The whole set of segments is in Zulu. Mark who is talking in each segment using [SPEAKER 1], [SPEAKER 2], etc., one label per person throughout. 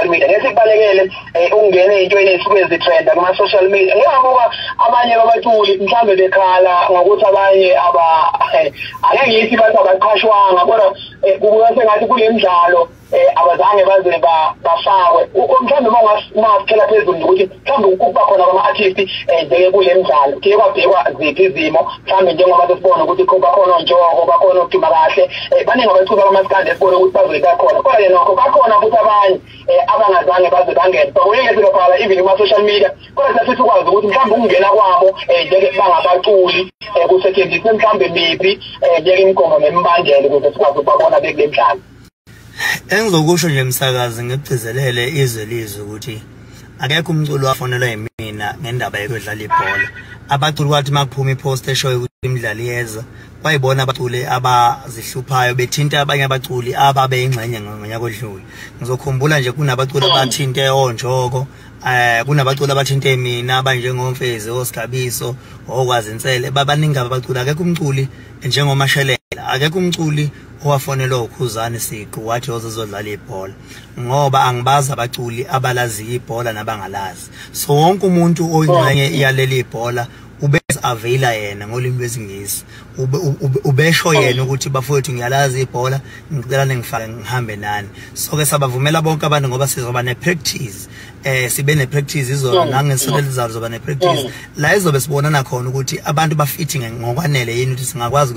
[SPEAKER 1] media ngesibalekele ungene into esuke ezitrend kuma social media ngiyabuka abanye babaculi mhlambe bekhala ngokuthi abanye ake ngithi bathi abaqhashwanga kodwa kubuka sengathi kule mdlalo abazange baze bafakwe mhlambe maphela phezulu ukuthi mhlambe ukuba khona kwama artist njeke kule mdlalo kuye kwabhekwa ziphi izimo mhlambe njengoba sibona ukuthi kuba khona njoko bakhona ukuduma kahle baningi abaculi bamaskandi esibona ukuthi bazoyika khona kodwa ke nokho bakhona futhi abanye abangazange baze bangene bakuyeke sibhala even kuma social media kodwa sathi sikwazi ukuthi mhlambe ukungena kwabo njeke bangabaculi kusetshenziswe mhlambe miphi njeke imgomo nembandela ukuze sikwazi ukubona bekule mdlalo.
[SPEAKER 2] Engizokusho nje umsakazi ngigcizelele izwe ukuthi akekho umculo wafonelwa yimina ngendaba yokudlala ibhola. Abaculi kwathi makuphuma ipost eshoyo ukuthi imidlalo iyeza bayibona abaculi abazihluphayo bethinta abanye abaculi ababe ingxenye ngonyaka odlule. Ngizokhumbula nje kunabaculi abathinte onjoko kunabaculi abathinte mina abanje ngomfezi oSikabiso okwazi insele babaningi abaculi akekho umculi njengomashelela akekho umculi owafonelwa uKhuzani siqu wathi uzozodlala ibhola ngoba angibaza abaculi abalazi ibhola nabangalazi so wonke umuntu oyingxenye iyaleli ibhola ubese avela yena ngolimi lwesingisi ubesho yena ukuthi bafowethu ngiyalazi ibhola ngicela ningifake ngihambe nani so ke sabavumela bonke abantu ngoba sizoba ne practice sibe ne practice izolo nangesonto elizayo zoba ne practice la izobe sibonana khona ukuthi abantu bafitting ngokwanele yini ukuthi singakwazi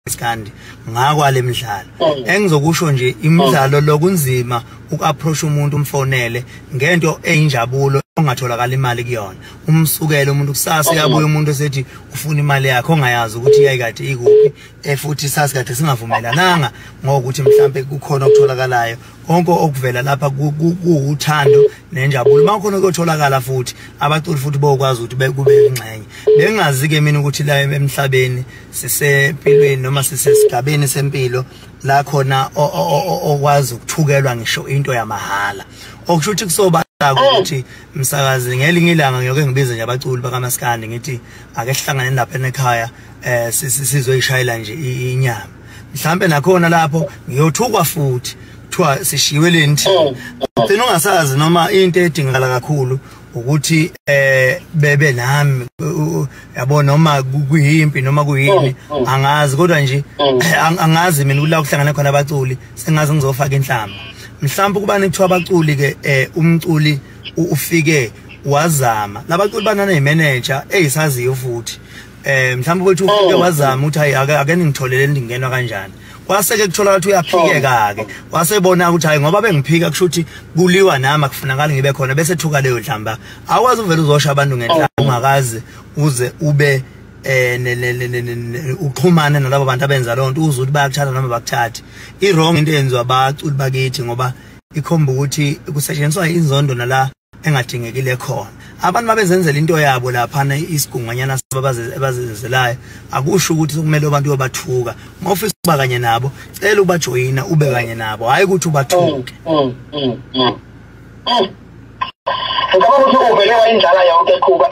[SPEAKER 2] iskandi ngakwale midlalo engizokusho nje imidlalo lokunzima ukuapproach umuntu umfonele ngento eyinjabulo ongatholakala imali kuyona umsukele umuntu kusasa yabuye umuntu esethi ufuna imali yakhe ongayazi ukuthi iyayikade ikuphi futhi sasikade singavumelananga ngokuthi mhlambe kukhona okutholakalayo konke okuvela lapha kuuthando nenjabulo makhona okutholakala futhi abaculi futhi bokwazi ukuthi bekube ingxenye bengazi ke mina ukuthi la emhlabeni sisempilweni noma sisesigabeni sempilo la khona okwazi ukuthukelwa ngisho into yamahala okusho ukuthi kusoba ukuthi umsakazi ngelinye ilanga ngiyoke ngibize nje abaculi bakamaskandi ngithi ake sihlangane lapha ekhaya sizoyishayela nje inyama mhlambe nakhona lapho ngiyothukwa futhi kuthiwa sishiwe lenti ugcina ungasazi noma into edingakala kakhulu ukuthi bebe nami yabona noma kuyimpi noma kuyini angazi kodwa nje angazi mina kula kuhlangana khona abaculi sengazi ngizofaka inhlamba mhlawumbe kuba nekuthiwa abaculi ke umculi ufike wazama labaculi banana imanager eyisaziyo futhi mhlawumbe ukuthi ufike wazama uthi hayi ake ningitholele ndingenwa kanjani kwaseke kuthola ukuthi uyaphikeka ke wasebona ukuthi hayi ngoba bengiphika kusho ukuthi kuliwa nami akufunakala ngibe khona bese thuka leyo dlamba akwazi uvela uzosha abantu ngenhlamba ungakazi uze ube uxhumana nalabo bantu abenza lonto uze ukuthi bayakuthatha noma bakuthathi wrong into yenziwa abaculi bakithi ngoba ikhomba ukuthi kusetshenziswa inzondo nala engadingekile khona abantu babezenzela into yabo lapha isigunganyana abazenzelayo akusho ukuthi kumele abantu yobathuka ngofisa kuba kanye nabo cela ubajoyina ube kanye nabo hayi ukuthi ubathuke
[SPEAKER 1] ngicabanga ukuthi uvele wayindlala yonke qhuba